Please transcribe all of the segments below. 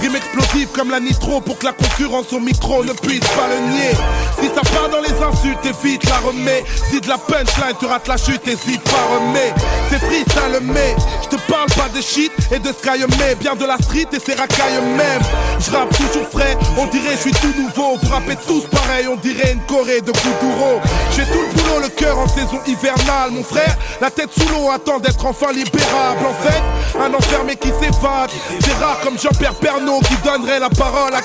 Rime explosive comme la nitro pour que la concurrence au micro ne puisse pas le nier. Si ça part dans les insultes, évite la remets. Si de la punchline, tu rates la chute, hésite pas, remets. C'est freestyle, mais je te parle pas de shit et de sky, mais bien de la street et ses racailles même. Je rappe toujours frais, on dirait je suis tout nouveau. Vous rappez tous pareil, on dirait une Corée de Kuduro. J'ai tout le boulot, le cœur en saison hivernale, mon frère. La tête sous l'eau attend d'être enfin libérable. En fait, un enfermé qui s'évade. C'est rare comme Jean-Pierre Pernaut qui donnerait la parole à...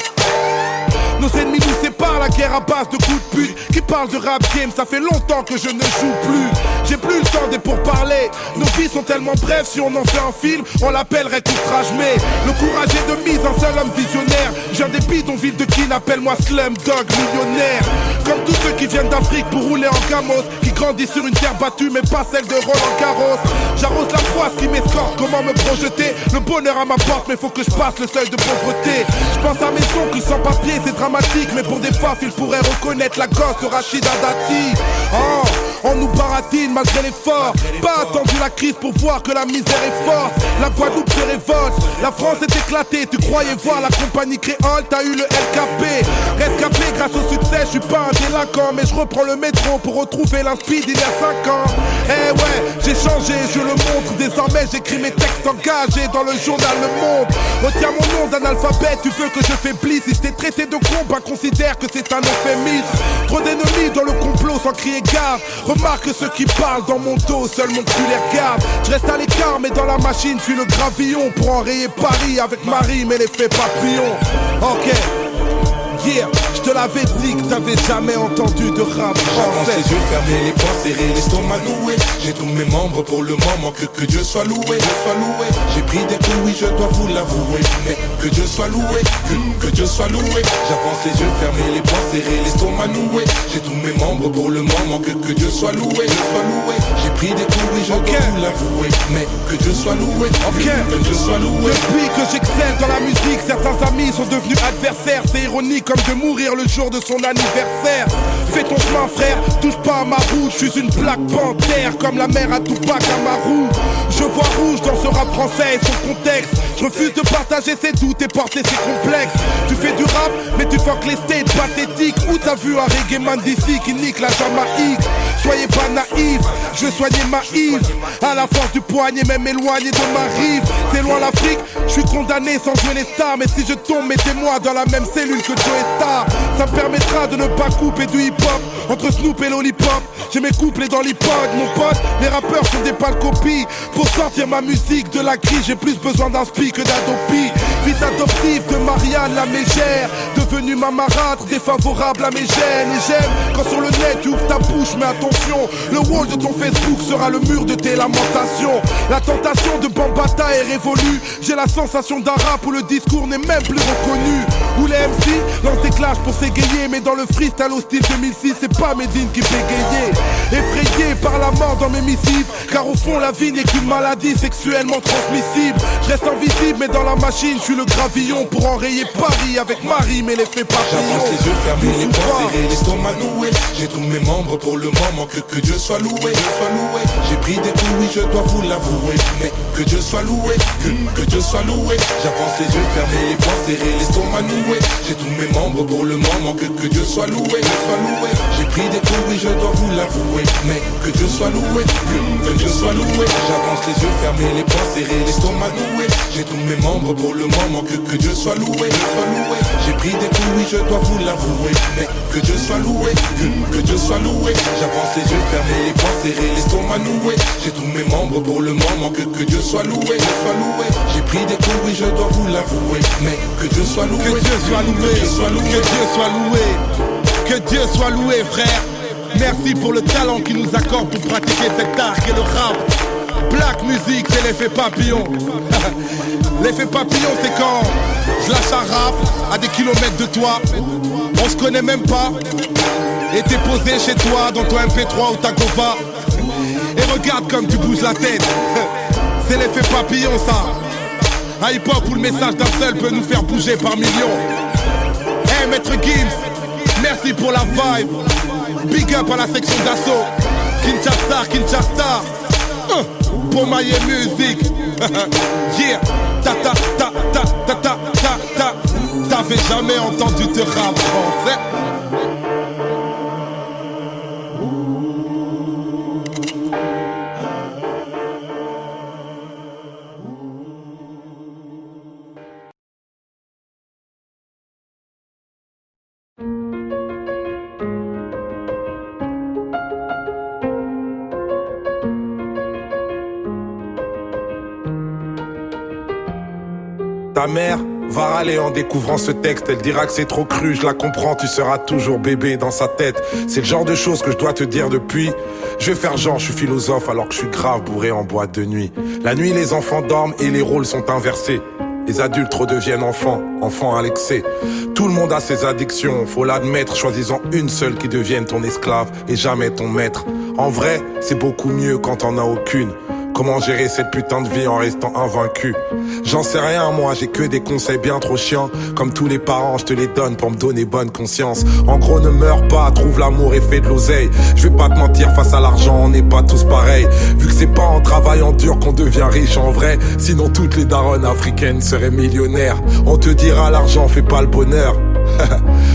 Nos ennemis nous séparent, la guerre à base de coups de pute. Qui parle de rap game, ça fait longtemps que je ne joue plus. J'ai plus le temps des pourparlers. Nos vies sont tellement brèves, si on en fait un film, on l'appellerait outrage. Mais le courage est de mise, un seul homme visionnaire. J'ai des bidonvilles de kin, appelle-moi Slumdog millionnaire. Comme tous ceux qui viennent d'Afrique pour rouler en camos, qui grandissent sur une terre battue mais pas celle de Roland Garros. J'arrose la froisse qui m'escorte, comment me projeter. Le bonheur à ma porte, mais faut que je passe le seuil de pauvreté. Je pense à mes oncles sans papier, c'est dramatique. Mais pour des faf, ils pourraient reconnaître la gosse de Rachida Dati. Oh, on nous baratine malgré l'effort. Pas attendu la crise pour voir que la misère est forte. La Guadeloupe se révolte, la France est éclatée. Tu croyais voir la compagnie créole, t'as eu le LKP. Rescapé grâce au succès, je suis pas un délinquant. Mais je reprends le métro pour retrouver l'inspi d'il y a 5 ans. Eh ouais, j'ai changé, je le montre. Désormais j'écris mes textes engagés dans le journal Le Monde. Retiens mon nom d'analphabète, tu veux que je faiblisse. Si je t'ai traité de con, bah considère que c'est un euphémisme. Trop d'ennemis dans le complot sans crier gare. Remarque ceux qui parlent dans mon dos, seul mon cul les regarde. Je reste à l'écart mais dans la machine, je suis le gravillon. Pour enrayer Paris avec Marie mais l'effet papillon. Ok. Yeah, je te l'avais dit que t'avais jamais entendu de rap français. J'avance les yeux fermés, les poings serrés, l'estomac noué. J'ai tous mes membres pour le moment, que Dieu soit loué, J'ai pris des coups, oui je dois vous l'avouer. Mais que Dieu soit loué, que Dieu soit loué. J'avance les yeux fermés, les poings serrés, l'estomac noué. J'ai tous mes membres pour le moment, que Dieu soit loué, J'ai pris des coups, oui je dois vous l'avouer. Mais que Dieu soit loué, que Dieu soit loué. Depuis que j'excelle dans la musique, certains amis sont devenus adversaires. C'est ironique comme de mourir le jour de son anniversaire. Fais ton chemin frère, touche pas à ma route. Je suis une plaque panthère comme la mère à Tupac Amaru. Je vois rouge dans ce rap français et son contexte. Je refuse de partager ses doutes et porter ses complexes. Tu fais du rap mais tu fuck les states pathétiques. Où t'as vu un reggae man d'ici qui nique la Jamaïque? Soyez pas naïfs, je veux soigner ma Yves. À la force du poignet, même éloigné de ma rive. C'est loin l'Afrique, je suis condamné sans jouer les stars. Mais si je tombe, mettez-moi dans la même cellule que Joe Star. Ça me permettra de ne pas couper du hip-hop entre Snoop et Lollipop. J'ai mes couplets dans l'iPod, mon pote. Les rappeurs sont des pâles copies. Pour sortir ma musique de la crise, j'ai plus besoin d'un spi que d'Adopi. Fils adoptif de Marianne la mégère, devenue ma marâtre, défavorable à mes gènes. Et j'aime quand sur le net tu ouvres ta bouche, mais attention, le wall de ton Facebook sera le mur de tes lamentations. La tentation de Bambata est révolue. J'ai la sensation d'un rap où le discours n'est même plus reconnu. Où les MC lancent des clashs pour s'égayer, mais dans le freestyle au style 2006, c'est pas Medine qui fait gayer. Effrayé par la mort dans mes missives, car au fond la vie n'est qu'une maladie sexuellement transmissible. Je reste invisible mais dans la machine, je suis le gravillon pour enrayer Paris avec Marie mais l'effet papillon. J'avance les yeux fermés, les poings serrés, l'estomac noué. J'ai tous mes membres pour le moment, que Dieu soit loué, J'ai pris des coups, oui je dois vous l'avouer. Mais que Dieu soit loué, que Dieu soit loué. J'avance les yeux fermés, les poings serrés, l'estomac noué. J'ai tous mes membres pour le moment, que Dieu soit loué, J'ai pris des coups, oui je dois vous l'avouer. Mais que Dieu soit loué, que Dieu soit loué. J'avance les yeux fermés, les poings serrés, l'estomac noué. J'ai tous mes membres pour le moment, que Dieu soit loué, J'ai pris des coups, oui je dois vous l'avouer. Mais que Dieu soit loué, que Dieu soit loué. J'avance les yeux fermés, les poings serrés, l'estomac noué. J'ai tous mes membres pour le moment, que Dieu soit loué, J'ai pris des coups, oui je dois vous l'avouer. Mais que Dieu soit loué, que Dieu soit loué, que Dieu soit loué, que Dieu soit loué frère. Merci pour le talent qu'il nous accorde pour pratiquer cet art qu'est le rap. Black music, c'est l'effet papillon. L'effet papillon, c'est quand je lâche un rap à des kilomètres de toi. On se connaît même pas. Et t'es posé chez toi dans ton MP3 ou ta Gova. Et regarde comme tu bouges la tête. C'est l'effet papillon ça. Un hip-hop où le message d'un seul peut nous faire bouger par millions. Hey Maître Gims, merci pour la vibe. Big up à la section d'assaut. Kinshasa pour Maye Music. Yeah. Ta ta ta ta ta ta ta ta. t'avais jamais entendu de rap français. Ta mère va râler en découvrant ce texte. Elle dira que c'est trop cru, je la comprends, tu seras toujours bébé dans sa tête. C'est le genre de choses que je dois te dire depuis. Je vais faire genre, je suis philosophe alors que je suis grave bourré en boîte de nuit. La nuit, les enfants dorment et les rôles sont inversés. Les adultes redeviennent enfants, enfants à l'excès. Tout le monde a ses addictions, faut l'admettre. Choisissant une seule qui devienne ton esclave et jamais ton maître. En vrai, c'est beaucoup mieux quand t'en as aucune. Comment gérer cette putain de vie en restant invaincu? J'en sais rien moi, j'ai que des conseils bien trop chiants. Comme tous les parents, je te les donne pour me donner bonne conscience. En gros, ne meurs pas, trouve l'amour et fais de l'oseille. Je vais pas te mentir, face à l'argent, on n'est pas tous pareils. Vu que c'est pas en travaillant dur qu'on devient riche en vrai. Sinon toutes les daronnes africaines seraient millionnaires. On te dira l'argent fait pas le bonheur.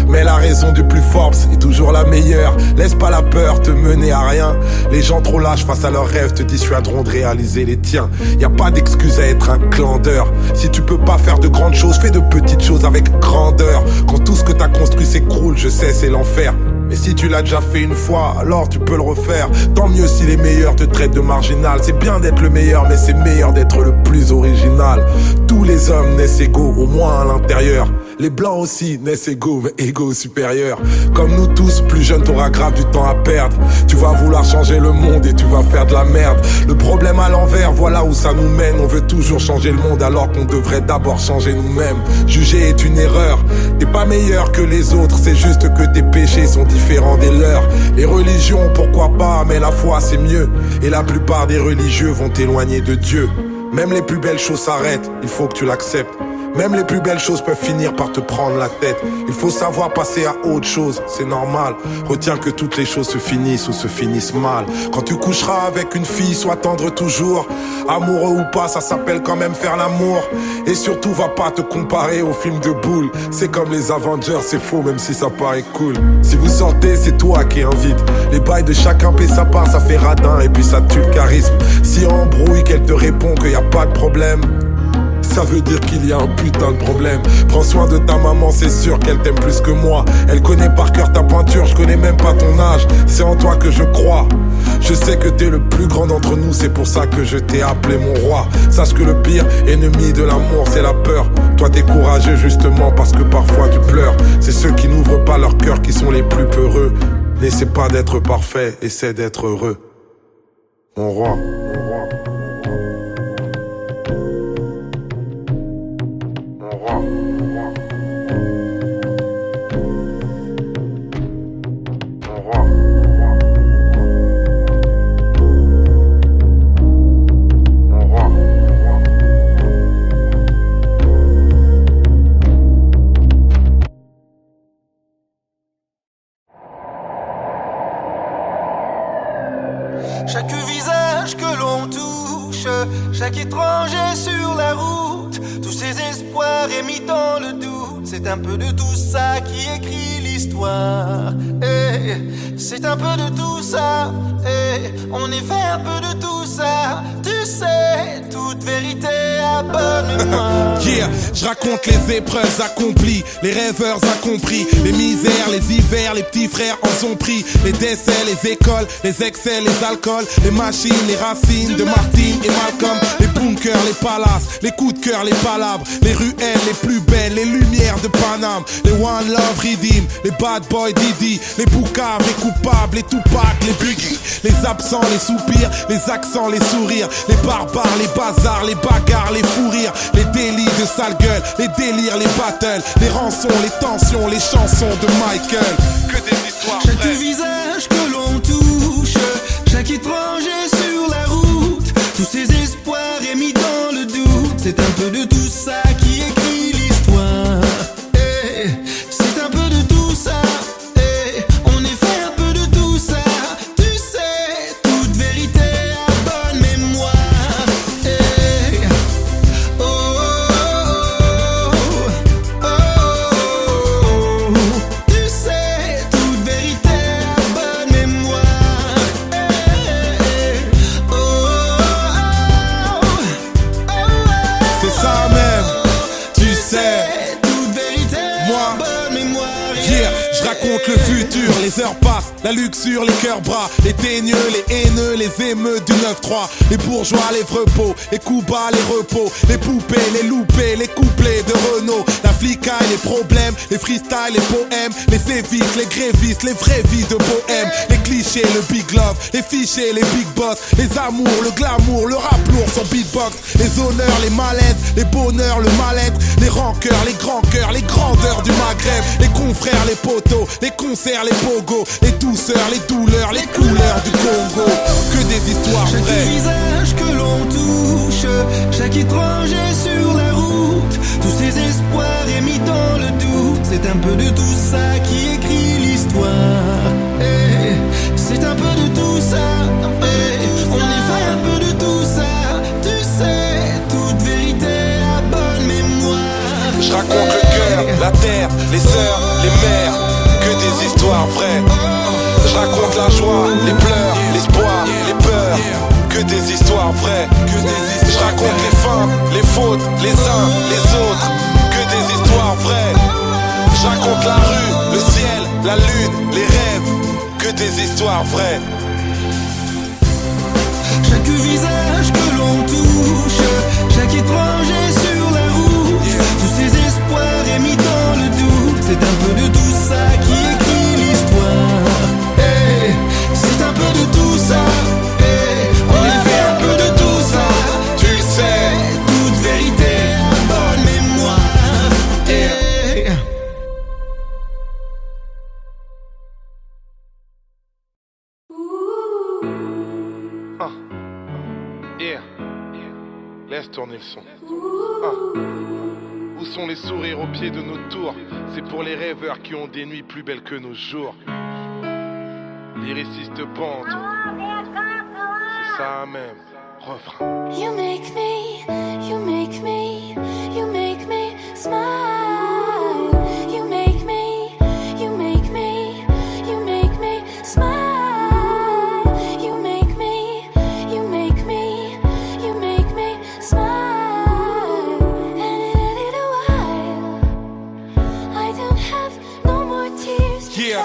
Mais la raison du plus fort est toujours la meilleure. Laisse pas la peur te mener à rien. Les gens trop lâches face à leurs rêves te dissuaderont de réaliser les tiens. Y a pas d'excuse à être un clandeur. Si tu peux pas faire de grandes choses, fais de petites choses avec grandeur. Quand tout ce que t'as construit s'écroule, je sais c'est l'enfer. Mais si tu l'as déjà fait une fois, alors tu peux le refaire. Tant mieux si les meilleurs te traitent de marginal. C'est bien d'être le meilleur, mais c'est meilleur d'être le plus original. Tous les hommes naissent égaux, au moins à l'intérieur. Les blancs aussi naissent égaux, mais égaux supérieurs. Comme nous tous, plus jeune t'auras grave du temps à perdre. Tu vas vouloir changer le monde et tu vas faire de la merde. Le problème à l'envers, voilà où ça nous mène. On veut toujours changer le monde alors qu'on devrait d'abord changer nous-mêmes. Juger est une erreur, t'es pas meilleur que les autres. C'est juste que tes péchés sont différents des leurs. Les religions, pourquoi pas, mais la foi c'est mieux. Et la plupart des religieux vont t'éloigner de Dieu. Même les plus belles choses s'arrêtent, il faut que tu l'acceptes. Même les plus belles choses peuvent finir par te prendre la tête. Il faut savoir passer à autre chose, c'est normal. Retiens que toutes les choses se finissent ou se finissent mal. Quand tu coucheras avec une fille, sois tendre toujours. Amoureux ou pas, ça s'appelle quand même faire l'amour. Et surtout, va pas te comparer aux films de boules. C'est comme les Avengers, c'est faux même si ça paraît cool. Si vous sortez, c'est toi qui invite. Les bails de chacun paie sa part, ça fait radin et puis ça tue le charisme. Si embrouille, qu'elle te répond qu'il y a pas de problème, ça veut dire qu'il y a un putain de problème. Prends soin de ta maman, c'est sûr qu'elle t'aime plus que moi. Elle connaît par cœur ta pointure, je connais même pas ton âge. C'est en toi que je crois. Je sais que t'es le plus grand d'entre nous, c'est pour ça que je t'ai appelé mon roi. Sache que le pire ennemi de l'amour, c'est la peur. Toi t'es courageux justement parce que parfois tu pleures. C'est ceux qui n'ouvrent pas leur cœur qui sont les plus peureux. N'essaie pas d'être parfait, essaie d'être heureux. Mon roi. Chaque visage que l'on touche, chaque étranger sur la route, tous ces espoirs émis dans le doute, c'est un peu de tout ça qui écrit l'histoire. C'est un peu de tout ça, on est fait un peu de tout ça. Tu sais, toute vérité à bonne mémoire. Yeah, je raconte les épreuves accomplies, les rêveurs incompris, les misères, les hivers, les petits frères en sont pris, les décès, les écoles, les excès, les alcools, les machines, les racines de Martine et Malcolm, les bunkers, les palaces, les coups de cœur, les palabres, les ruelles les plus belles, les lumières de Paname, les One Love Redeem, les Bad Boy Didi, les Boucaves, les coupables, les Tupac, les Biggie, les absents, les soupirs, les accents, les sourires, les barbares, les bazars, les bagarres, les fous rires, les délits de sale gueule, les délires, les battles, les rançons, les tensions, les chansons de Michael. Que des histoires chaque vraies. visage que l'on touche, chaque étranger sur la route, tous ces espoirs émis dans le doute, c'est un peu de tout ça qui écrit l'histoire. C'est un peu de tout ça, on est fait un peu de tout ça. Tu sais, toute vérité à bonne mémoire. Oh, oh, oh, oh, oh. La luxure, les cœurs bras, les teigneux, les haineux, les émeutes du 9-3. Les bourgeois, les vreux les coups bas, les repos, les poupées, les loupés, les couplets de Renault. La flicaille, les problèmes, les freestyles, les poèmes, les sévices, les grévistes, les vraies vies de bohème. Les clichés, le big love, les fichiers, les big boss, les amours, le glamour, le rap lourd, son beatbox. Les honneurs, les malaises, les bonheurs, le mal-être, les rancœurs, les grands cœurs, les grandeurs du Maghreb. Les confrères, les poteaux, les concerts, les pogos, les douceurs, les douleurs, les couleurs du Congo. Que des histoires vraies. Chaque visage que l'on touche, chaque étranger sur la route, tous ces espoirs émis dans le doute, c'est un peu de tout ça qui écrit l'histoire. Hey, c'est un peu de tout ça. Hey, on est fait un peu de tout ça. Tu sais, toute vérité à bonne mémoire. Je raconte le cœur, la terre, les sœurs, les mères, que des histoires vraies. Je raconte la joie, les pleurs, l'espoir, les peurs, que des histoires vraies. Je raconte les femmes, les fautes, les uns, les autres, que des histoires vraies. Je raconte la rue, le ciel, la lune, les rêves, que des histoires vraies. Chaque visage que l'on touche, chaque étranger sur la route, tous ces espoirs émis dans le doute, c'est un peu de tout ça qui écrit l'histoire. Hey, c'est un peu de tout ça. Hey, on est fait un peu de tout ça. Tu le sais, toute vérité à bonne mémoire. Hey. Yeah. Laisse tourner le son. Où sont les sourires au pied de nos tours? C'est pour les rêveurs qui ont des nuits plus belles que nos jours. Lyriciste bande, c'est ça même. Refrain. You make me, you make me, you make me smile. You make me, you make me, you make me smile. You make me, you make me, you make me smile. And in a little while, I don't have no more tears to cry.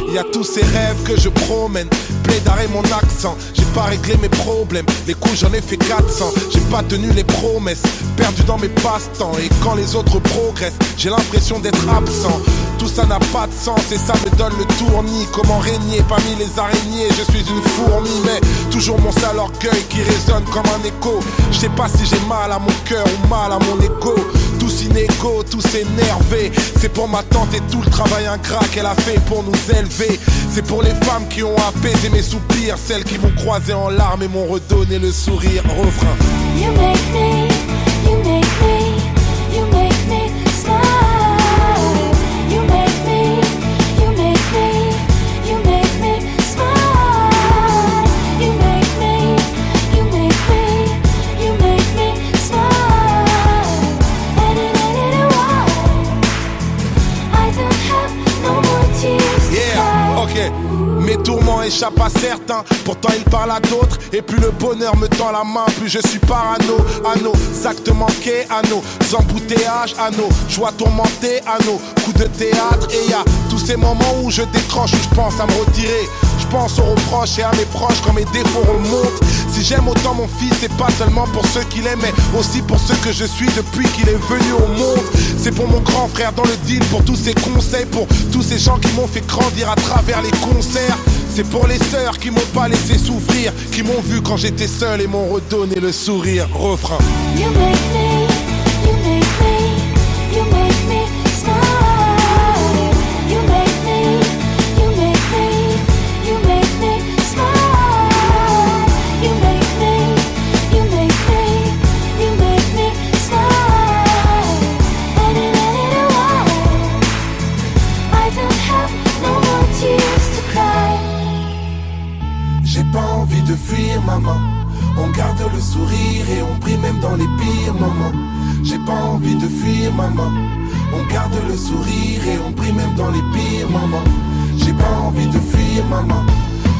Y a tous ces rêves que je promène, plaidard et mon accent. J'ai pas réglé mes problèmes, les coups j'en ai fait 400. J'ai pas tenu les promesses, perdu dans mes passe-temps. Et quand les autres progressent, j'ai l'impression d'être absent. Tout ça n'a pas de sens et ça me donne le tournis. Comment régner parmi les araignées? Je suis une fourmi, mais toujours mon sale orgueil qui résonne comme un écho. Je sais pas si j'ai mal à mon cœur ou mal à mon écho. Tous inégaux, tous énervés. C'est pour ma tante et tout le travail ingrat qu'elle a fait pour nous élever. C'est pour les femmes qui ont apaisé mes soupirs, celles qui m'ont croisé en larmes et m'ont redonné le sourire. Refrain. You make me, you make me, you make me smile. You make me, you make me, you make me smile. You make me, you make me, you make me smile. And in a little while, I don't have no more tears to cry. Ok, mes tourments échappent à certains, pourtant ils parlent à d'autres. Et plus le bonheur me tend la main, plus je suis parano. À nos actes manqués, à nos embouteillages, à nos joies tourmentées, à nos coups de théâtre. Et y a tous ces moments où je décroche, où je pense à me retirer. Je pense aux reproches et à mes proches quand mes défauts remontent. Si j'aime autant mon fils, c'est pas seulement pour ceux qu'il aime, mais aussi pour ceux que je suis depuis qu'il est venu au monde. C'est pour mon grand frère dans le deal, pour tous ses conseils, pour tous ces gens qui m'ont fait grandir à travers les concerts. C'est pour les sœurs qui m'ont pas laissé souffrir, qui m'ont vu quand j'étais seul et m'ont redonné le sourire. Refrain. You make me, you make me, you make me smile. You make me, you make me, you make me smile. You make me, you make me, you make me smile. And in a little while, I don't have no more tears to cry. J'ai pas envie de fuir maman. On garde le sourire et on prie même dans les pires moments. J'ai pas envie de fuir maman. On garde le sourire et on prie même dans les pires moments. J'ai pas envie de fuir maman.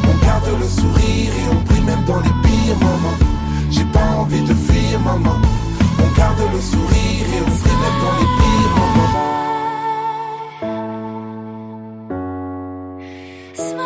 On garde le sourire et on prie même dans les pires moments. J'ai pas envie de fuir maman. On garde le sourire et on prie même dans les pires moments. Smile.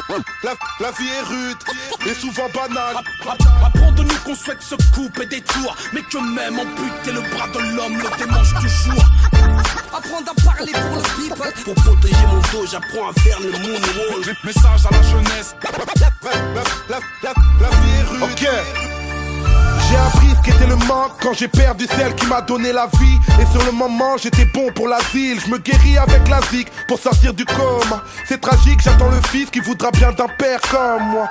La vie est rude et souvent banale. Apprends de nous qu'on souhaite se couper des tours, mais que même amputer le bras de l'homme le dimanche du jour. Apprendre à parler pour le people. Pour protéger mon dos, j'apprends à faire le moonwalk. Message à la jeunesse. La vie est rude. Ok. J'ai appris ce qu'était le manque quand j'ai perdu celle qui m'a donné la vie. Et sur le moment j'étais bon pour l'asile. Je me guéris avec la zik pour sortir du coma. C'est tragique, j'attends le fils qui voudra bien d'un père comme moi.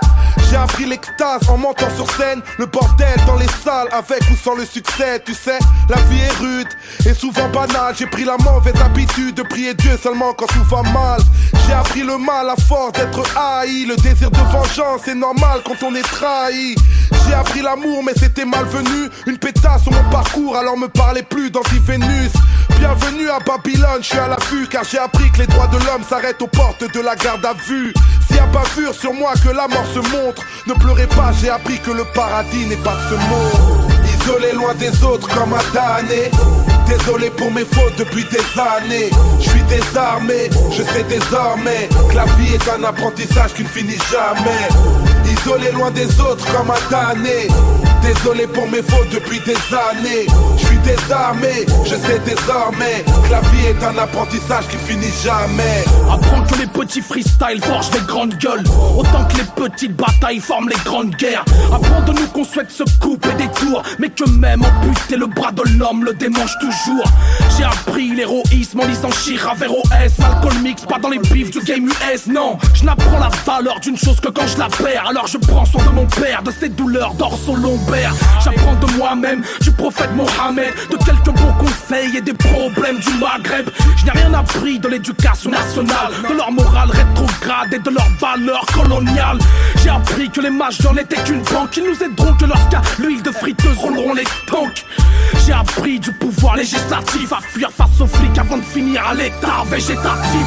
J'ai appris l'extase en montant sur scène. Le bordel dans les salles avec ou sans le succès. Tu sais, la vie est rude et souvent banale. J'ai pris la mauvaise habitude de prier Dieu seulement quand tout va mal. J'ai appris le mal à force d'être haï. Le désir de vengeance est normal quand on est trahi. J'ai appris l'amour mais c'était malvenu. Une pétasse sur mon parcours alors me parlez plus d'anti-Vénus. Bienvenue à Babylone, je suis à l'affût. Car j'ai appris que les droits de l'homme s'arrêtent aux portes de la garde à vue. S'il y a bavure sur moi que la mort se montre, ne pleurez pas, j'ai appris que le paradis n'est pas ce monde. Isolé loin des autres comme un damné. Désolé pour mes fautes depuis des années. Je suis désarmé, je sais désormais que la vie est un apprentissage qui ne finit jamais. Isolé loin des autres comme un damné. Désolé pour mes fautes depuis des années. Je suis désarmé, je sais désormais que la vie est un apprentissage qui finit jamais. Apprends que les petits freestyles forgent des grandes gueules, autant que les petites batailles forment les grandes guerres. Apprends de nous qu'on souhaite se couper des tours, mais que même amputer le bras de l'homme le démange toujours. J'ai appris l'héroïsme en lisant Shira vers OS. Alcool mix, pas dans les bifs du game US. Non, je n'apprends la valeur d'une chose que quand je la perds. Alors je prends soin de mon père, de ses douleurs dorsaux lombaires. J'apprends de moi-même, du prophète Mohammed, de quelques bons conseils et des problèmes du Maghreb. Je n'ai rien appris de l'éducation nationale, de leur morale rétrograde et de leurs valeurs coloniales. J'ai appris que les majors n'étaient qu'une banque, ils nous aideront que lorsqu'à l'huile de friteuse rouleront les tanks. J'ai appris du pouvoir législatif à fuir face aux flics avant de finir à l'état végétatif.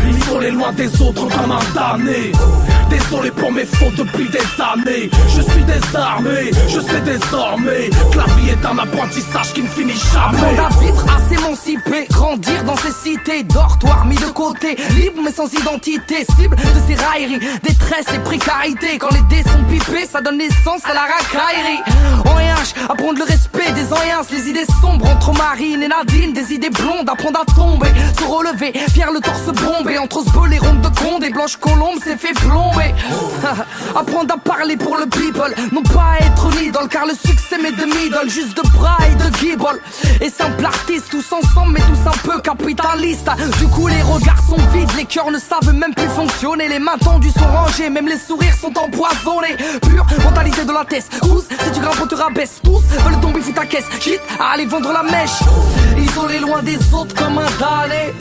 Isolé loin des autres comme un damné. Désolé pour mes fautes depuis des années. Je suis désarmé, je sais désormais que la vie est un apprentissage qui ne finit jamais. Apprendre à vivre, à s'émanciper, grandir dans ces cités, dortoirs mis de côté, libre mais sans identité, cible de ces railleries, détresse et précarité. Quand les dés sont pipés, ça donne naissance à la racaillerie. En RH, apprendre le respect des anciens, les idées sombres entre Marine et Nadine, des idées blondes, apprendre à tomber, se relever, fier le torse bombé, entre ce les rondes de Conde et Blanche Colombe s'est fait plomber. Apprendre à parler pour le people, non pas à être une idole, car le succès m'est de middle, juste de bras et de guibole. Et simple artiste, tous ensemble mais tous un peu capitalistes. Du coup les regards sont vides, les cœurs ne savent même plus fonctionner. Les mains tendues sont rangées, même les sourires sont empoisonnés. Pure mentalité de la tête, cous, si tu grimpes on te rabaisse. Tous veulent tomber fous ta caisse, quitte à aller vendre la mèche. Isolé loin des autres comme un damné.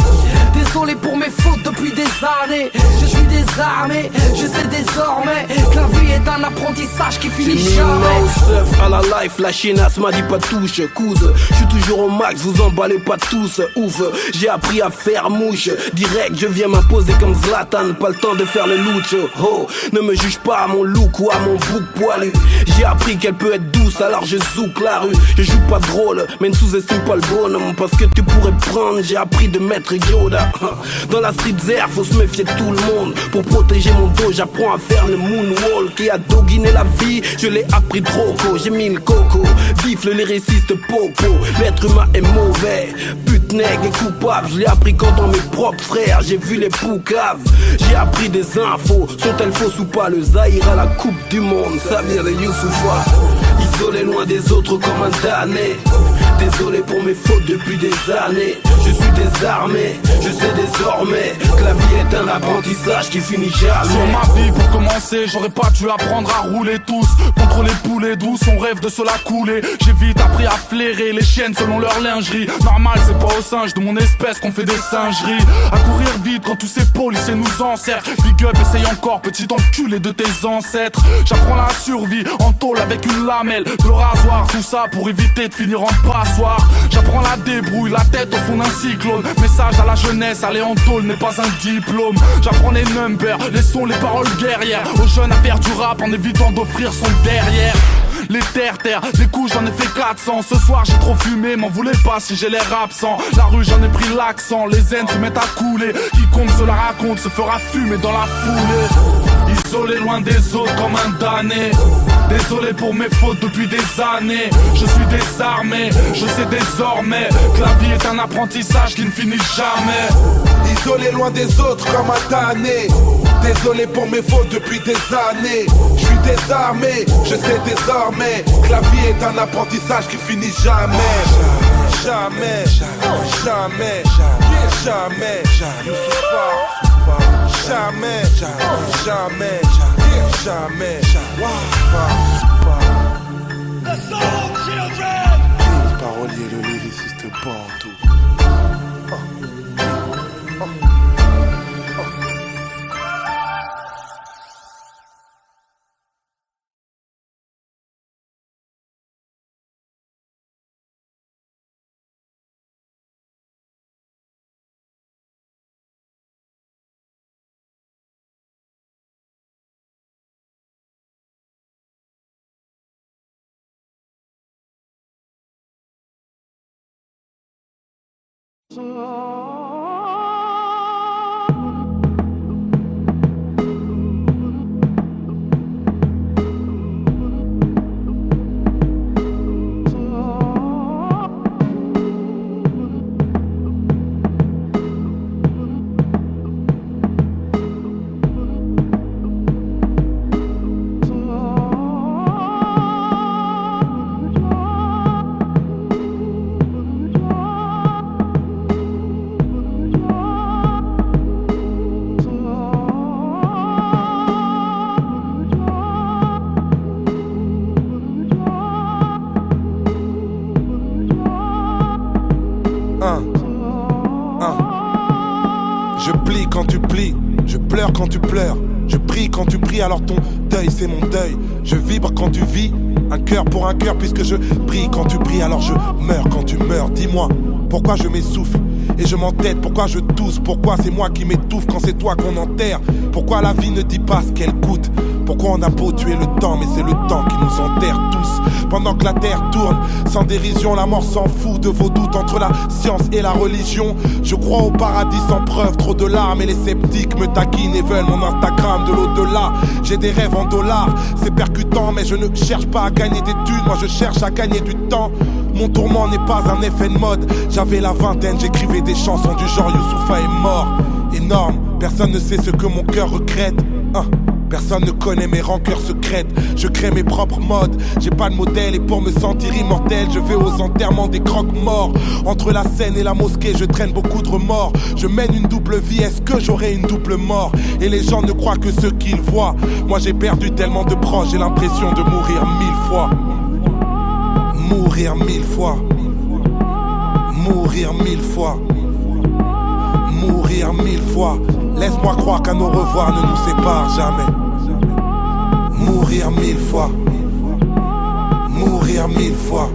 Désolé pour mes fautes depuis des années. Je suis désarmé, je sais désormais que la vie est un apprentissage qui finit jamais. À la life, la chinasse m'a dit pas touche, couze. Je suis toujours au max, vous emballez pas tous, ouf. J'ai appris à faire mouche, direct je viens m'imposer comme Zlatan. Pas le temps de faire le louche, oh. Ne me juge pas à mon look ou à mon bouc poilu. J'ai appris qu'elle peut être douce, alors je zouk la rue. Je joue pas drôle, mais ne sous-estime pas le bonhomme, parce que tu pourrais prendre, j'ai appris de maître Yoda. Dans la street air, faut se méfier de tout le monde. Pour protéger mon dos, j'apprends à faire le moonwalk. Qui a doguiné la vie, je l'ai appris trop tôt. J'ai mis le coco, vif le lyriciste popo. L'être humain est mauvais, pute nègre et coupable. Je l'ai appris quand dans mes propres frères, j'ai vu les poucaves. J'ai appris des infos, sont-elles fausses ou pas? Le Zaïre à la coupe du monde, ça vient de Youssoufa. Isolé loin des autres comme un damné. Désolé pour mes fautes depuis des années. Je suis désarmé, je sais désormais que la vie est un apprentissage qui finit jamais. Sur ma vie pour commencer, j'aurais pas dû apprendre à rouler tous. Contre les poulets douces, on rêve de se la couler. J'ai vite appris à flairer les chiennes selon leur lingerie. Normal, c'est pas aux singes de mon espèce qu'on fait des singeries. À courir vite quand tous ces policiers nous encerclent. Big up, essaye encore, petit enculé de tes ancêtres. J'apprends la survie en tôle avec une lamelle, de rasoir, tout ça pour éviter de finir en passoire. J'apprends la débrouille, la tête au fond d'un cyclone. Message à la jeunesse, aller en tôle n'est pas un diplôme. J'apprends les numbers, les sons, les paroles guerrières. Aux jeunes à faire du rap en évitant d'offrir son derrière. Les terre-terre, les coups j'en ai fait 400. Ce soir j'ai trop fumé, m'en voulez pas si j'ai l'air absent. La rue j'en ai pris l'accent, les haines se mettent à couler. Quiconque se la raconte se fera fumer dans la foulée. Désolé loin des autres comme un damné. Désolé pour mes fautes depuis des années. Je suis désarmé, je sais désormais que la vie est un apprentissage qui ne finit jamais. Isolé loin des autres comme un damné. Désolé pour mes fautes depuis des années. Je suis désarmé, je sais désormais que la vie est un apprentissage qui finit jamais. Jamais, jamais, jamais, jamais, jamais, jamais, jamais. Le parolier, le lyriciste Bantou. Je plie quand tu plies, je pleure quand tu pleures, je prie quand tu pries, alors ton deuil c'est mon deuil. Je vibre quand tu vis, un cœur pour un cœur, puisque je prie quand tu pries, alors je meurs quand tu meurs. Dis-moi, pourquoi je m'essouffle et je m'entête, pourquoi je tousse, pourquoi c'est moi qui m'étouffe quand c'est toi qu'on enterre. Pourquoi la vie ne dit pas ce qu'elle coûte, pourquoi on a beau tuer le temps, mais c'est le temps qui nous enterre tous. Pendant que la terre tourne, sans dérision, la mort s'en fout de vos doutes entre la science et la religion. Je crois au paradis sans preuve, trop de larmes et les sceptiques me taquinent et veulent mon Instagram de l'au-delà. J'ai des rêves en dollars, c'est percutant, mais je ne cherche pas à gagner des thunes, moi je cherche à gagner du temps. Mon tourment n'est pas un effet de mode, j'avais la vingtaine, j'écrivais des chansons du genre Youssoufa est mort. Énorme, personne ne sait ce que mon cœur regrette. Personne ne connaît mes rancœurs secrètes. Je crée mes propres modes. J'ai pas de modèle et pour me sentir immortel, je vais aux enterrements des croque-morts. Entre la scène et la mosquée, je traîne beaucoup de remords. Je mène une double vie, est-ce que j'aurai une double mort? Et les gens ne croient que ce qu'ils voient. Moi j'ai perdu tellement de proches, j'ai l'impression de mourir 1000 fois. Mourir 1000 fois. Mourir 1000 fois. Mourir 1000 fois. Laisse-moi croire qu'un au revoir ne nous sépare jamais. Mourir 1000 fois. Mourir 1000 fois.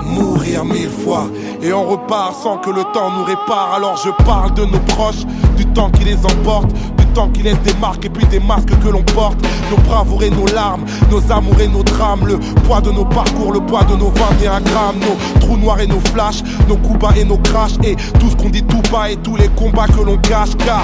Mourir 1000 fois. Et on repart sans que le temps nous répare. Alors je parle de nos proches, du temps qui les emporte, du temps qui laisse des marques et puis des masques que l'on porte. Nos bravoures et nos larmes, nos amours et nos drames, le poids de nos parcours, le poids de nos 21 grammes, nos trous noirs et nos flashs, nos coups bas et nos crashs, et tout ce qu'on dit tout bas et tous les combats que l'on cache. Car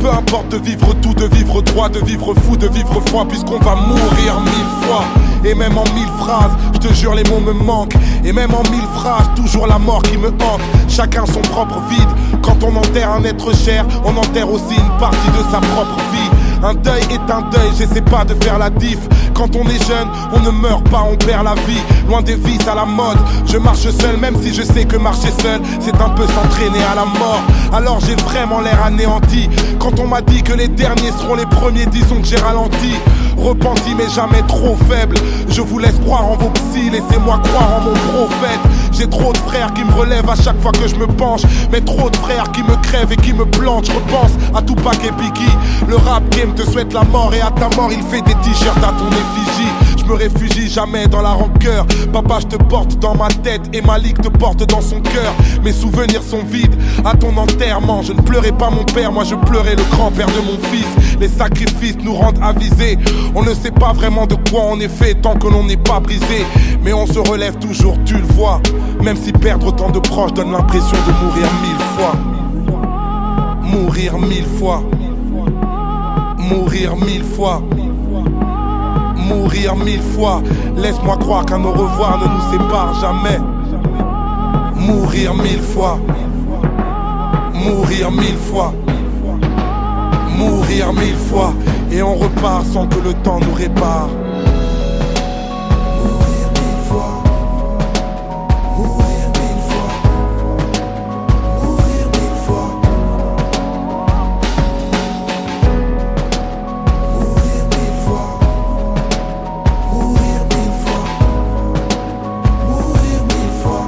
peu importe de vivre tout, de vivre droit, de vivre fou, de vivre froid, puisqu'on va mourir 1000 fois. Et même en 1000 phrases, je te jure les mots me manquent. Et même en 1000 phrases, toujours la mort qui me hante. Chacun son propre vide. Quand on enterre un être cher, on enterre aussi une partie de sa propre vie. Un deuil est un deuil, j'essaie pas de faire la diff. Quand on est jeune, on ne meurt pas, on perd la vie. Loin des vices à la mode, je marche seul, même si je sais que marcher seul, c'est un peu s'entraîner à la mort. Alors j'ai vraiment l'air anéanti. Quand on m'a dit que les derniers seront les premiers, disons que j'ai ralenti. Repenti mais jamais trop faible. Je vous laisse croire en vos psys, laissez-moi croire en mon prophète. J'ai trop de frères qui me relèvent à chaque fois que je me penche, mais trop de frères qui me crèvent et qui me plantent. Je repense à Tupac et Biggie. Le rap game te souhaite la mort et à ta mort il fait des t-shirts à ton effigie. Je me réfugie jamais dans la rancœur. Papa je te porte dans ma tête et Malik te porte dans son cœur. Mes souvenirs sont vides à ton enterrement. Je ne pleurais pas mon père, moi je pleurais le grand-père de mon fils. Les sacrifices nous rendent avisés. On ne sait pas vraiment de quoi on est fait tant que l'on n'est pas brisé. Mais on se relève toujours, tu le vois. Même si perdre autant de proches donne l'impression de mourir 1000 fois. Mourir 1000 fois. Mourir 1000 fois. Mourir 1000 fois. Laisse-moi croire qu'un au revoir ne nous sépare jamais. Mourir 1000 fois. Mourir 1000 fois. Mourir 1000 fois. Et on repart sans que le temps nous répare. Mourir 1000 fois. Mourir 1000 fois. Mourir 1000 fois. Mourir 1000 fois. Mourir 1000 fois. Mourir 1000 fois.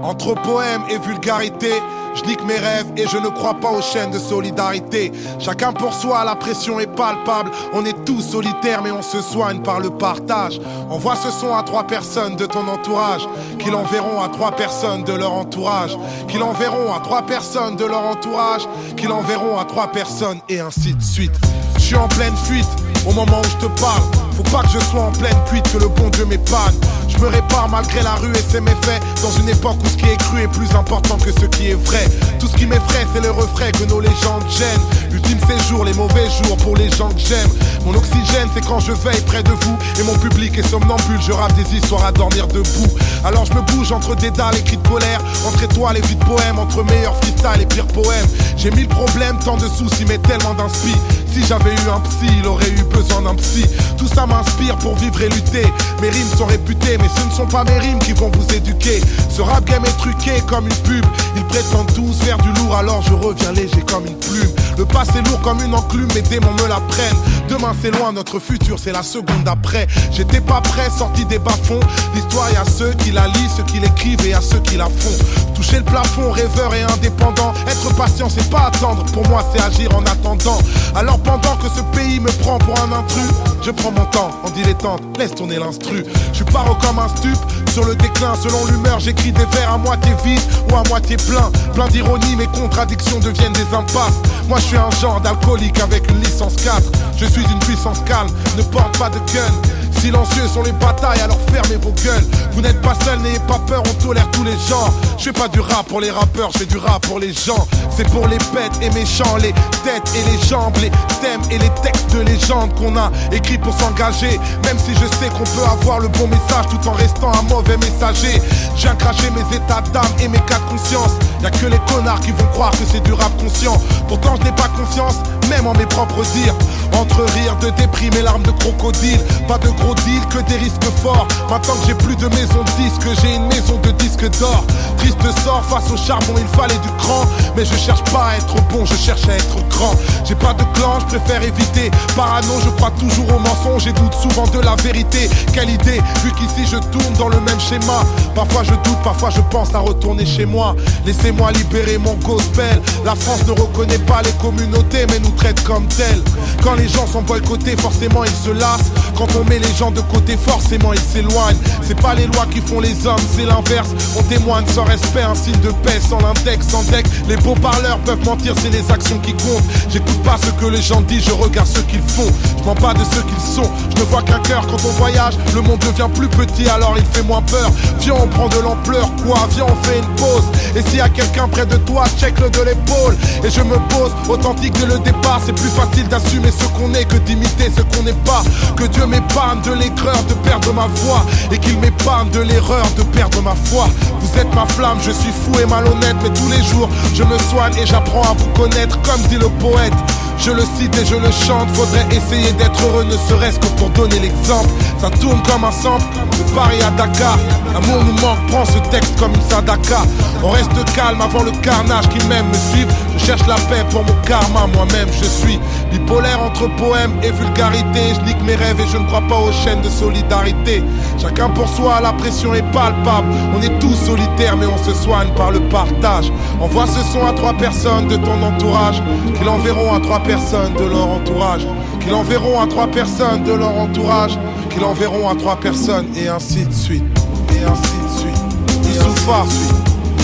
Entre poèmes et vulgarité, je nique mes rêves et je ne crois pas aux chaînes de solidarité. Chacun pour soi, la pression est palpable. On est tous solitaires mais on se soigne par le partage. Envoie ce son à 3 personnes de ton entourage, qui l'enverront à 3 personnes de leur entourage, qui l'enverront à 3 personnes de leur entourage, qui l'enverront à 3 personnes et ainsi de suite. Je suis en pleine fuite au moment où je te parle. Faut pas que je sois en pleine cuite, que le bon Dieu m'épargne. Je me répare malgré la rue et ses méfaits, dans une époque où ce qui est cru est plus important que ce qui est vrai. Tout ce qui m'effraie c'est le refrain que nos légendes gênent. Ultime séjour, les mauvais jours pour les gens que j'aime. Mon oxygène c'est quand je veille près de vous, et mon public est somnambule, je rappe des histoires à dormir debout. Alors je me bouge entre des dalles et cris de colère, entre étoiles et vies de poèmes, entre meilleurs freestyle et pires poèmes. J'ai 1000 problèmes, tant de soucis mais tellement d'inspi. Si j'avais eu un psy, il aurait eu besoin d'un psy. Tout ça m'inspire pour vivre et lutter. Mes rimes sont réputées, mais ce ne sont pas mes rimes qui vont vous éduquer. Ce rap game est truqué comme une pub. Ils prétendent tous faire du lourd, alors je reviens léger comme une plume. Le passé lourd comme une enclume, mes démons me la prennent. Demain c'est loin, notre futur c'est la seconde d'après. J'étais pas prêt, sorti des bas-fonds. L'histoire y a ceux qui la lisent, ceux qui l'écrivent et à ceux qui la font. Toucher le plafond, rêveur et indépendant. Être patient c'est pas attendre, pour moi c'est agir en attendant. Alors pendant que ce pays me prend pour un intrus, je prends mon temps en dilettante, laisse tourner l'instru. Je suis paro comme un stup, sur le déclin selon l'humeur. J'écris des vers à moitié vides ou à moitié plein. Plein d'ironie, mes contradictions deviennent des impasses. Moi je suis un genre d'alcoolique avec une licence 4. Je suis une puissance calme, ne porte pas de gun. Silencieux sont les batailles, alors fermez vos gueules. Vous n'êtes pas seul, n'ayez pas peur, on tolère tous les genres. Je fais pas du rap pour les rappeurs, je fais du rap pour les gens. C'est pour les bêtes et méchants, les têtes et les jambes, les thèmes et les textes de légende qu'on a écrits pour s'engager. Même si je sais qu'on peut avoir le bon message tout en restant un mauvais messager. Je viens cracher mes états d'âme et mes cas de conscience. Y'a que les connards qui vont croire que c'est du rap conscient. Pourtant je n'ai pas confiance, même en mes propres dires. Entre rire de déprime et larmes de crocodile. Pas de gros deal, que des risques forts. Maintenant que j'ai plus de maison de disques, j'ai une maison de disques d'or. Triste sort, face au charbon il fallait du cran. Mais je cherche pas à être bon, je cherche à être grand. J'ai pas de clan, je préfère éviter. Parano, je crois toujours aux mensonges et doute souvent de la vérité. Quelle idée, vu qu'ici je tourne dans le même schéma. Parfois je doute, parfois je pense à retourner chez moi. Laissez-moi libérer mon gospel. La France ne reconnaît pas les communautés mais nous traite comme telles. Quand les gens sont boycottés, forcément ils se lassent. Quand on met les gens de côté, forcément ils s'éloignent. C'est pas les lois qui font les hommes, c'est l'inverse. On témoigne sans respect, un signe de paix, sans l'index, sans deck. Les beaux parleurs peuvent mentir, c'est les actions qui comptent. J'écoute pas ce que les gens disent, je regarde ce qu'ils font. Je mens pas de ce qu'ils sont, je ne vois qu'un cœur. Quand on voyage, le monde devient plus petit, alors il fait moins peur. Viens on prend de l'ampleur, quoi, viens on fait une pause. Et s'il y a quelqu'un près de toi, check-le de l'épaule. Et je me pose, authentique dès le départ. C'est plus facile d'assumer ce qu'on est que d'imiter ce qu'on n'est pas. Que Dieu m'épargne de l'aigreur de perdre ma voix, et qu'il m'épargne de l'erreur de perdre ma foi. Vous êtes ma flamme, je suis fou et malhonnête, mais tous les jours je me soigne et j'apprends à vous connaître. Comme dit le poète, Je le cite et je le chante, faudrait essayer d'être heureux, ne serait-ce que pour donner l'exemple. Ça tourne comme un sample, de Paris à Dakar. L'amour nous manque, prends ce texte comme une sadaka. On reste calme avant le carnage, qui m'aime me suivent. Je cherche la paix pour mon karma, moi-même je suis bipolaire entre poème et vulgarité. Je nique mes rêves et je ne crois pas aux chaînes de solidarité. Chacun pour soi, la pression est palpable. On est tous solitaires mais on se soigne par le partage. Envoie ce son à 3 personnes de ton entourage, qui l'enverront à 3 personnes de leur entourage, qui l'enverront à 3 personnes de leur entourage, qui l'enverront à 3 personnes, et ainsi de suite. Et ainsi de suite. Youssoufa,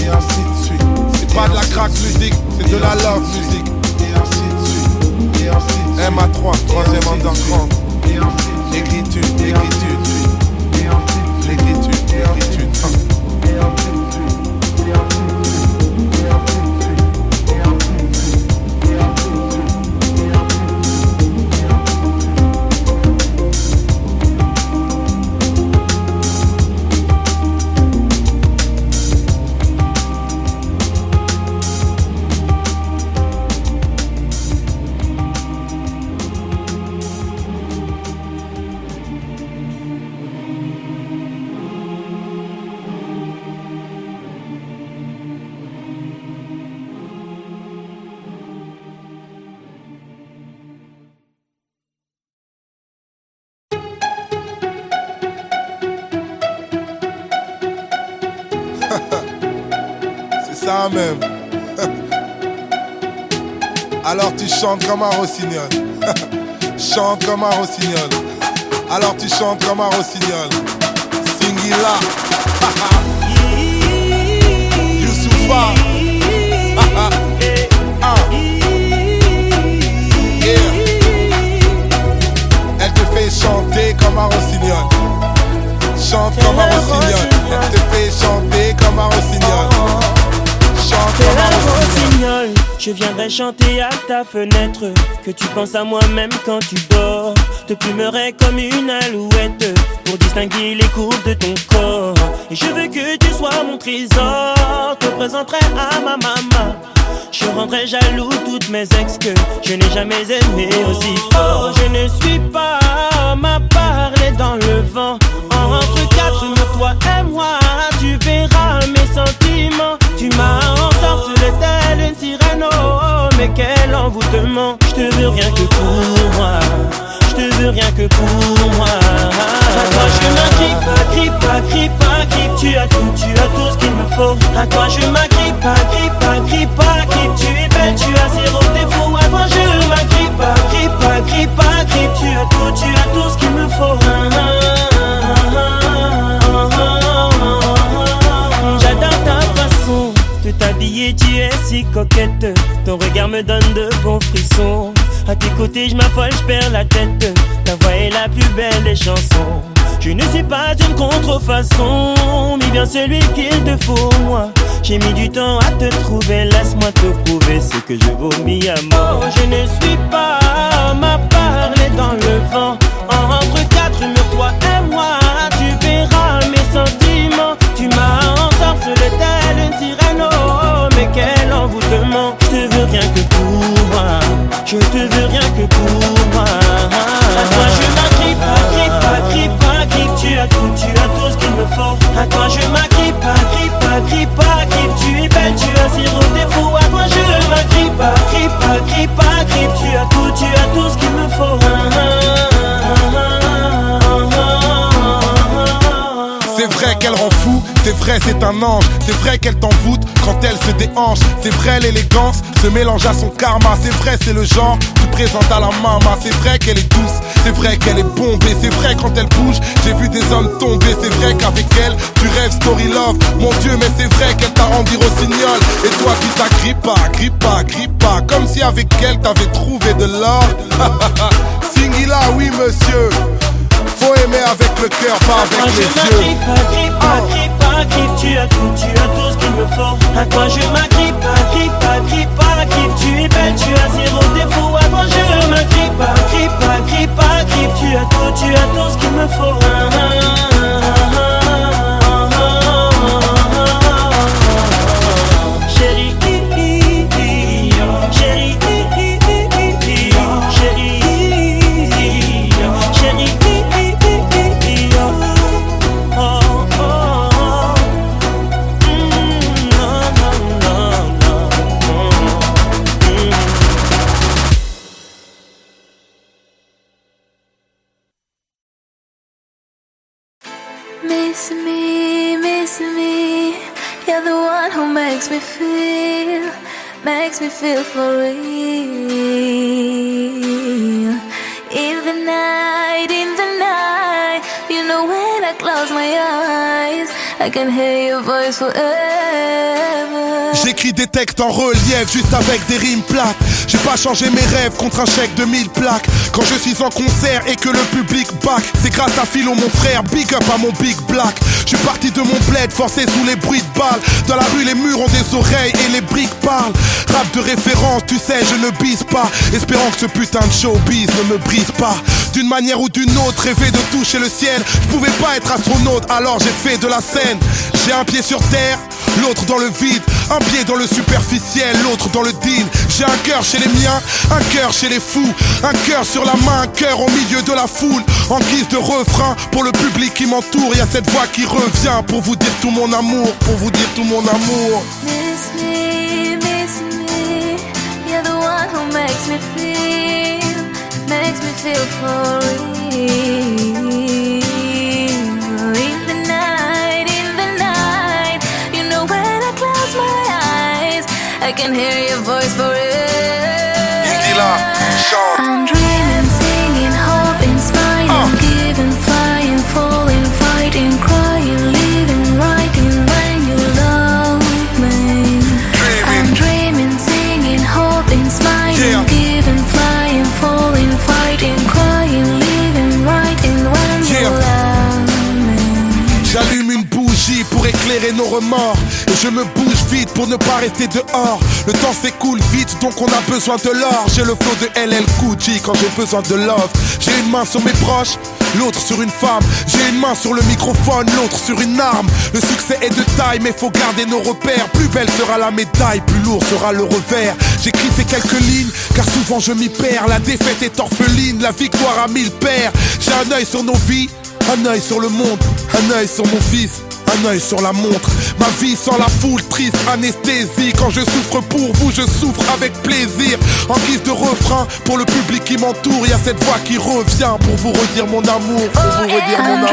et ainsi de suite. C'est pas de la crack musique, c'est de la love musique. Et ainsi de suite. Et ainsi de suite. MA3, 3e underground. Écriture, écriture. L'écriture, l'écriture. C'est ça même. Alors tu chantes comme un rossignol. Chante comme un rossignol. Alors tu chantes comme un rossignol. Singila. Youssoufa. Yeah. Elle te fait chanter comme un rossignol. Chante comme un rossignol. Elle te fait chanter comme un rossignol. Chante comme un rossignol. Je viendrai chanter à ta fenêtre, que tu penses à moi-même quand tu dors. Te plumerai comme une alouette pour distinguer les courbes de ton corps. Et je veux que tu sois mon trésor. Te présenterai à ma maman. Je rendrai jaloux toutes mes ex que je n'ai jamais aimé aussi fort. Je ne suis pas homme à parler dans le vent. Entre 4 murs, toi et moi, tu verras mes sentiments. Tu m'as ensorcelé telle une sirène, oh, mais quel envoûtement. Je te veux rien que pour moi, je te veux rien que pour moi. À toi je m'agrippe, agrippe. Tu as tout ce qu'il me faut. À toi je m'agrippe, agrippe. Tu es belle, tu as 0 défaut. À toi je m'agrippe, agrippe. Tu as tout ce qu'il me faut. J'adore ta façon de t'habiller, tu es si coquette. Ton regard me donne de bons frissons. À tes côtés je m'affole, je perds la tête. Ta voix est la plus belle des chansons. Je ne suis pas une contrefaçon, mais bien celui qu'il te faut moi. J'ai mis du temps à te trouver, laisse-moi te prouver ce que je vomis à mort. Je ne suis pas homme à parler dans le vent. Entre 4 murs, toi et moi, tu verras mes sentiments. Tu m'as ensorcelé telle une sirène, oh, mais quel envoûtement. Je te veux rien que pour moi, je te veux rien que pour moi. À toi je m'agrippe, agrippe. Tu as tout ce qu'il me faut. À toi je m'agrippe, agrippe. Tu es belle, tu as 0 défaut. À toi je m'agrippe, agrippe. Tu as tout ce qu'il me faut. C'est vrai qu'elle rend fou, c'est vrai c'est un ange. C'est vrai qu'elle t'envoûte quand elle se déhanche. C'est vrai l'élégance se mélange à son karma. C'est vrai c'est le genre tu présentes à la maman. C'est vrai qu'elle est douce, c'est vrai qu'elle est bombée. C'est vrai quand elle bouge, j'ai vu des hommes tomber. C'est vrai qu'avec elle, tu rêves story love. Mon Dieu mais c'est vrai qu'elle t'a rendu rossignol. Et toi tu t'agrippes pas. Comme si avec elle t'avais trouvé de l'or. Singila oui monsieur. Faut aimer avec le cœur, pas avec les yeux. Agrippe. Tu as tout ce qu'il me faut. À toi je m'agrippe, agrippe. Tu es belle, tu as 0 défaut. À toi je m'agrippe, agrippe. Tu as tout ce qu'il me faut. Chérie, missing me, missing me. You're the one who makes me feel for real. In the night, you know when I close my eyes, I can hear your voice forever. J'écris des textes en relief, juste avec des rimes plates. J'ai pas changé mes rêves contre un chèque de 1000 plaques. Quand je suis en concert et que le public back, c'est grâce à Philo mon frère, big up à mon big black. Je suis parti de mon bled, forcé sous les bruits de balles. Dans la rue les murs ont des oreilles et les briques parlent. Rap de référence, tu sais je ne bise pas, espérant que ce putain de showbiz ne me brise pas. D'une manière ou d'une autre, rêver de toucher le ciel. Je pouvais pas être astronaute, alors j'ai fait de la scène. J'ai un pied sur terre, l'autre dans le vide. Un pied dans le superficiel, l'autre dans le deal. J'ai un cœur chez les miens, un cœur chez les fous. Un cœur sur la main, un cœur au milieu de la foule. En guise de refrain, pour le public qui m'entoure, y a cette voix qui revient pour vous dire tout mon amour, pour vous dire tout mon amour. Miss me, you're the one who makes me feel for real. In the night, you know when I close my eyes, I can hear your voice forever. I'm dreaming, singing, hoping, smiling, giving, flying, falling, fighting, crying, living, writing when you love me. I'm dreaming, singing, hoping, smiling, giving, flying, falling, fighting, crying, living, writing when you love me. J'allume une bougie pour éclairer nos remords. Et je me bouge vite pour ne pas rester dehors. Le temps s'écoule vite donc on a besoin de l'or. J'ai le flow de LL Cool J quand j'ai besoin de love. J'ai une main sur mes proches, l'autre sur une femme. J'ai une main sur le microphone, l'autre sur une arme. Le succès est de taille mais faut garder nos repères. Plus belle sera la médaille, plus lourd sera le revers. J'écris ces quelques lignes car souvent je m'y perds. La défaite est orpheline, la victoire a 1000 pères. J'ai un œil sur nos vies, un œil sur le monde, un œil sur mon fils, un œil sur la montre. Ma vie sans la foule, triste anesthésie. Quand je souffre pour vous, je souffre avec plaisir. En guise de refrain, pour le public qui m'entoure, y a cette voix qui revient pour vous redire mon amour, pour vous redire mon amour.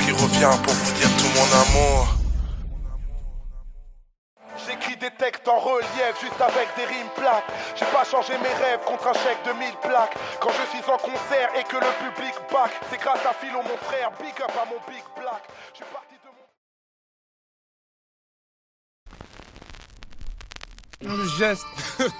Qui revient pour vous dire tout mon amour. J'écris des textes en relief juste avec des rimes plates. J'ai pas changé mes rêves contre un chèque de 1000 plaques. Quand je suis en concert et que le public back, c'est grâce à Philo mon frère, big up à mon big black. Je suis parti de mon... Le geste,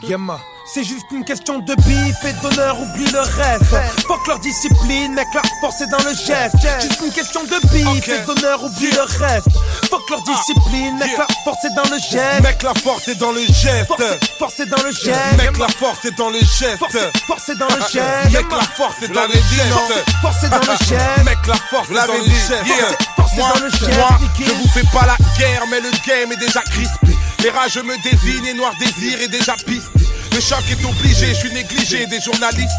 Yama. C'est juste une question de bif et d'honneur, oublie le reste. Fuck leur discipline, mec, la force est dans le geste. Juste une question de bif et d'honneur, oublie le reste. Fuck leur discipline, mec, la force est dans le geste. Mec, la force est dans le geste. Force est dans le geste. Mec, la force est dans le geste. Force est dans le geste. Mec, la force est dans le geste. Force est dans le geste. Mec, la force est dans le geste. Force est dans le geste. Moi, je vous fais pas la guerre, mais le game est déjà crispé. Les rageux me désignent et Noir Désir est déjà pisté. Le choc est obligé, je suis négligé des journalistes.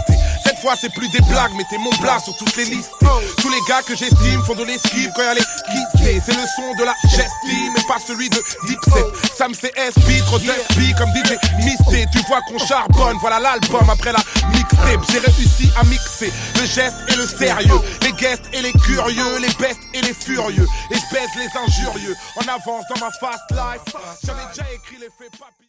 Cette fois c'est plus des blagues, mettez mon plat sur toutes les listes. Tous les gars que j'estime font de l'esquive quand y'a les quittés. C'est le son de la gestime et pas celui de Dipset. Sam CSP, trop d'SP comme DJ Misté. Tu vois qu'on charbonne, voilà l'album après la mixtape. J'ai réussi à mixer le geste et le sérieux, les guests et les curieux, les bestes et les furieux. Et je baise les injurieux en avance dans ma fast life. J'avais déjà écrit les faits papy.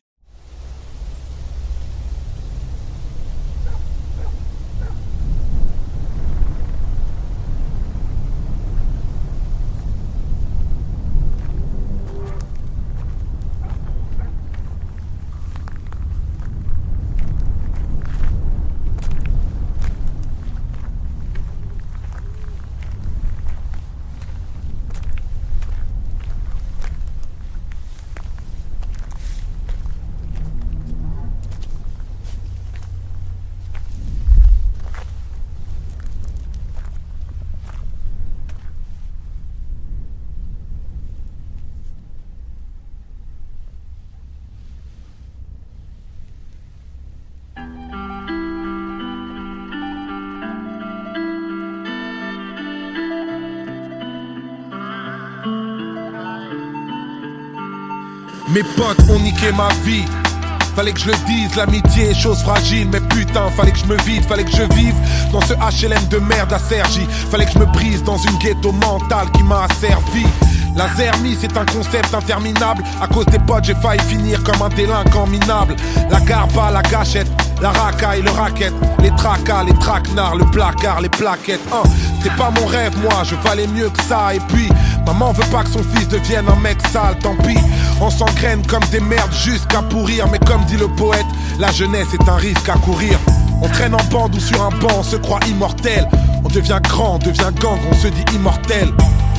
Mes potes ont niqué ma vie. Fallait que je le dise, l'amitié est chose fragile. Mais putain, fallait que je me vide, fallait que je vive dans ce HLM de merde à Cergy. Fallait que je me brise dans une ghetto mentale qui m'a asservi. La zermie c'est un concept interminable. À cause des potes j'ai failli finir comme un délinquant minable. La garba, la gâchette, la racaille, le racket, les tracas, les traquenards, le placard, les plaquettes. C'était pas mon rêve moi, je valais mieux que ça. Et puis, maman veut pas que son fils devienne un mec sale, tant pis. On s'engraine comme des merdes jusqu'à pourrir. Mais comme dit le poète, la jeunesse est un risque à courir. On traîne en bande ou sur un banc, on se croit immortel. On devient grand, on devient gang, on se dit immortel.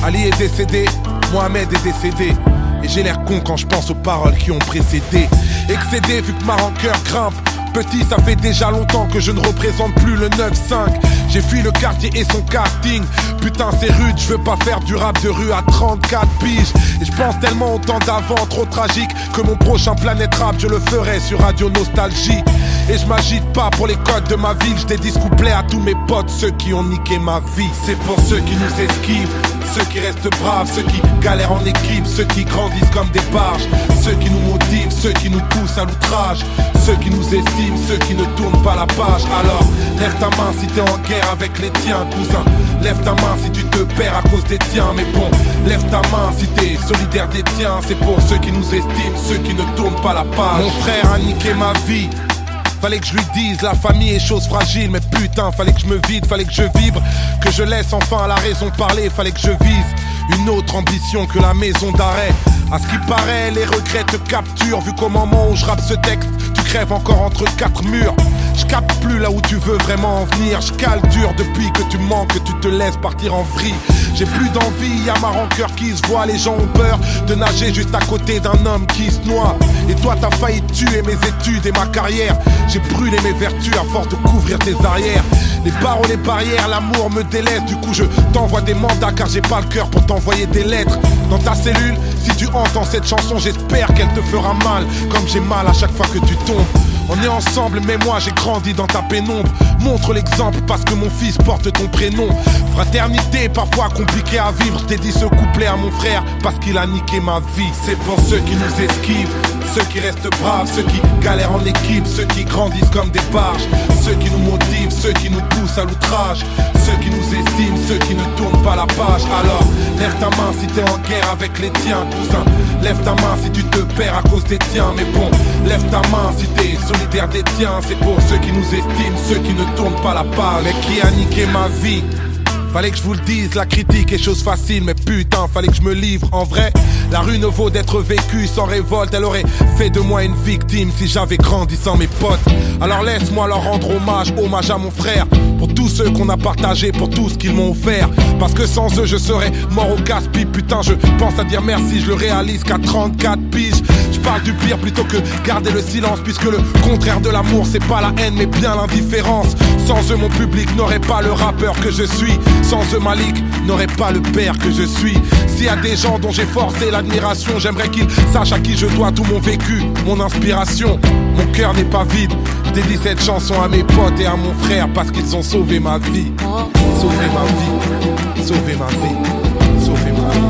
Ali est décédé, Mohamed est décédé. Et j'ai l'air con quand je pense aux paroles qui ont précédé. Excédé vu que ma rancœur grimpe. Petit, ça fait déjà longtemps que je ne représente plus le 9-5. J'ai fui le quartier et son casting. Putain c'est rude, je veux pas faire du rap de rue à 34 piges. Et je pense tellement au temps d'avant, trop tragique, que mon prochain Planète Rap je le ferai sur Radio Nostalgie. Et je m'agite pas pour les codes de ma ville. Je dédie ce couplet à tous mes potes, ceux qui ont niqué ma vie. C'est pour ceux qui nous esquivent, ceux qui restent braves, ceux qui galèrent en équipe, ceux qui grandissent comme des barges, ceux qui nous motivent, ceux qui nous poussent à l'outrage, ceux qui nous estiment, ceux qui ne tournent pas la page. Alors, lève ta main si t'es en guerre avec les tiens, cousin. Lève ta main si tu te perds à cause des tiens. Mais bon, lève ta main si t'es solidaire des tiens. C'est pour ceux qui nous estiment, ceux qui ne tournent pas la page. Mon frère a niqué ma vie. Fallait que je lui dise, la famille est chose fragile. Mais putain, fallait que je me vide, fallait que je vibre, que je laisse enfin la raison parler. Fallait que je vise une autre ambition que la maison d'arrêt. À ce qui paraît, les regrets te capturent. Vu qu'au moment où je rappe ce texte, tu crèves encore entre quatre murs. Je capte plus là où tu veux vraiment en venir. Je cale dur depuis que tu manques, que tu te laisses partir en vrille. J'ai plus d'envie, y'a ma rancœur qui se voit. Les gens ont peur de nager juste à côté d'un homme qui se noie. Et toi t'as failli tuer mes études et ma carrière. J'ai brûlé mes vertus à force de couvrir tes arrières. Les barreaux, les barrières, l'amour me délaisse. Du coup je t'envoie des mandats car j'ai pas le cœur pour t'envoyer des lettres. Dans ta cellule, si tu entends cette chanson, j'espère qu'elle te fera mal, comme j'ai mal à chaque fois que tu tombes. On est ensemble mais moi j'ai grandi dans ta pénombre. Montre l'exemple parce que mon fils porte ton prénom. Fraternité parfois compliquée à vivre. Je t'ai dit ce couplet à mon frère parce qu'il a niqué ma vie. C'est pour ceux qui nous esquivent, ceux qui restent braves, ceux qui galèrent en équipe, ceux qui grandissent comme des barges, ceux qui nous motivent, ceux qui nous poussent à l'outrage, ceux qui nous estiment, ceux qui ne tournent pas la page. Alors lève ta main si t'es en guerre avec les tiens, cousin. Lève ta main si tu te perds à cause des tiens. Mais bon, lève ta main si t'es solidaire des tiens. C'est pour ceux qui nous estiment, ceux qui ne tournent pas la page. Mais qui a niqué ma vie? Fallait que je vous le dise, la critique est chose facile. Mais putain, fallait que je me livre. En vrai, la rue ne vaut d'être vécue sans révolte. Elle aurait fait de moi une victime si j'avais grandi sans mes potes. Alors laisse-moi leur rendre hommage, hommage à mon frère. Pour tous ceux qu'on a partagé, pour tout ce qu'ils m'ont offert. Parce que sans eux je serais mort au casse-pipe. Putain je pense à dire merci, je le réalise qu'à 34 piges. Je parle du pire plutôt que garder le silence. Puisque le contraire de l'amour c'est pas la haine mais bien l'indifférence. Sans eux mon public n'aurait pas le rappeur que je suis. Sans eux Malik n'aurait pas le père que je suis. S'il y a des gens dont j'ai forcé l'admiration, j'aimerais qu'ils sachent à qui je dois tout mon vécu, mon inspiration. Mon cœur n'est pas vide, je dédie cette chanson à mes potes et à mon frère parce qu'ils ont sauvé ma vie. Sauvé ma vie, sauvé ma vie, sauvé ma vie.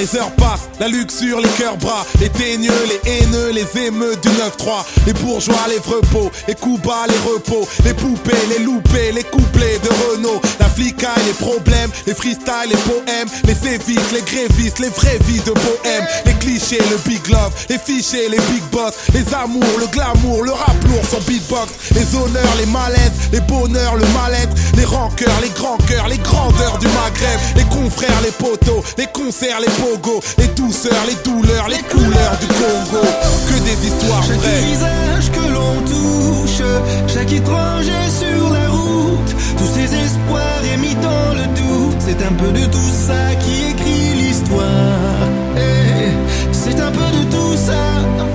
Les heures passent, la luxure, les cœurs bras, les teigneux, les haineux, les émeutes du 9-3. Les bourgeois, les vrepos, les coups bas, les repos, les poupées, les loupés, les couplets de Renault. La flicaille, les problèmes, les freestyles, les poèmes, les sévices, les grévistes, les vraies vies de bohème. Les clichés, le big love, les fichiers, les big boss, les amours, le glamour, le rap lourd sur beatbox. Les honneurs, les malaises, les bonheurs, le mal-être, les rancœurs, les grands cœurs, les grandeurs du Maghreb. Les confrères, les poteaux, les concerts, les pogos, les douceurs, les douleurs, les couleurs du Congo. Que des histoires chaque vraies. visage que l'on touche, chaque étranger sur la route, tous ces espoirs émis dans le doute, c'est un peu de tout ça qui écrit l'histoire. Hey, c'est un peu de tout ça.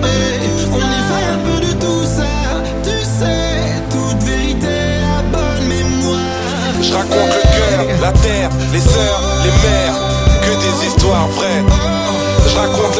Hey, on y fait un peu de tout ça. Tu sais, toute vérité à bonne mémoire. Je raconte le cœur, la terre, les sœurs, les mères, que des histoires vraies. Je raconte